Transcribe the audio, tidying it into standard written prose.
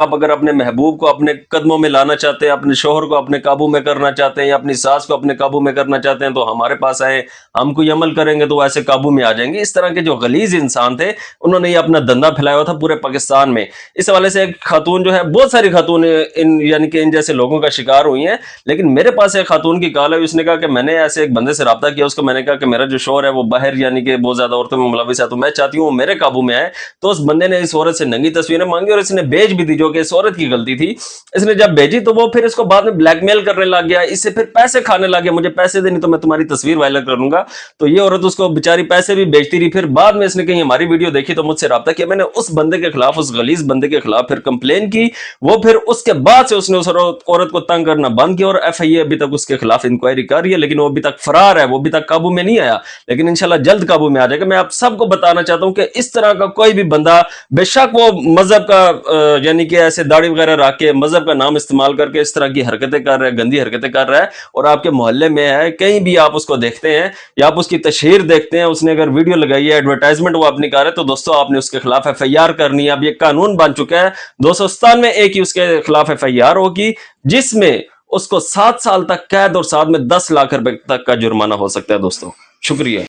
آپ اگر اپنے محبوب کو اپنے قدموں میں لانا چاہتے ہیں، اپنے شوہر کو اپنے قابو میں کرنا چاہتے ہیں یا اپنی ساس کو اپنے قابو میں کرنا چاہتے ہیں تو ہمارے پاس آئیں، ہم کوئی عمل کریں گے تو وہ ایسے قابو میں آ جائیں گے۔ اس طرح کے جو غلیظ انسان تھے انہوں نے یہ اپنا دندہ پھیلایا ہوا تھا پورے پاکستان میں۔ اس حوالے سے ایک خاتون جو ہے، بہت ساری خاتون یعنی کہ ان جیسے لوگوں کا شکار ہوئی ہیں، لیکن میرے پاس ایک خاتون کی کال ہے، اس نے کہا کہ میں نے ایسے ایک بندے سے رابطہ کیا، اس کو میں نے کہا کہ میرا جو شوہر ہے وہ باہر یعنی کہ بہت زیادہ عورتوں میں ملوث ہے، تو میں چاہتی ہوں وہ میرے قابو میں آئے۔ تو اس بندے نے اس عورت سے ننگی تصویریں مانگی اور اس نے بھیج بھی دی، جو کہ اس عورت کی غلطی تھی۔ اس نے جب بھیجی تو وہ پھر اس کو بعد میں بلیک میل کرنے لگ گیا، اس سے پھر پیسے کھانے لگ گیا، مجھے پیسے دے نہیں تو میں تمہاری تصویر وائرل کروں گا۔ تو یہ عورت اس کو بیچاری پیسے بھی بیچتی رہی۔ پھر بعد میں اس نے کہیں ہماری ویڈیو دیکھی تو مجھ سے رابطہ کیا، میں نے اس بندے کے خلاف، اس غلیظ بندے کے خلاف پھر کمپلین کی۔ وہ پھر اس کے بعد سے اس نے اس عورت کو تنگ کرنا بند کیا اور ایف آئی اے ابھی تک اس کے خلاف انکوائری کر رہی ہے، لیکن وہ ابھی تک فرار ہے، وہ ابھی تک قابو میں نہیں آیا، لیکن انشاءاللہ جلد قابو میں آ جائے گا۔ میں آپ سب کو بتانا چاہتا ہوں کہ اس طرح کا کوئی بھی بندہ، بے شک وہ مذہب کا یعنی کہ ایسے داڑھی وغیرہ رکھ کے مذہب کا نام استعمال کر کے اس طرح کی حرکتیں کر رہا ہے، گندی حرکتیں کر رہا ہے، اور آپ کے محلے میں ہے، کہیں بھی آپ اس کو دیکھتے ہیں یا آپ اس کی تشہیر دیکھتے ہیں، اس نے اگر ویڈیو لگائی ہے، ایڈورٹائزمنٹ وہ اپنی کر رہے، تو دوستو آپ نے اس کے خلاف ایف آئی آر کرنی ہے۔ اب یہ قانون بن چکا ہے، 297 میں ایک ہی اس کے خلاف ایف آئی آر ہوگی، جس میں اس کو 7 سال تک قید اور ساتھ میں 10 لاکھ روپے تک کا جرمانہ ہو سکتا ہے۔ دوستو شکریہ۔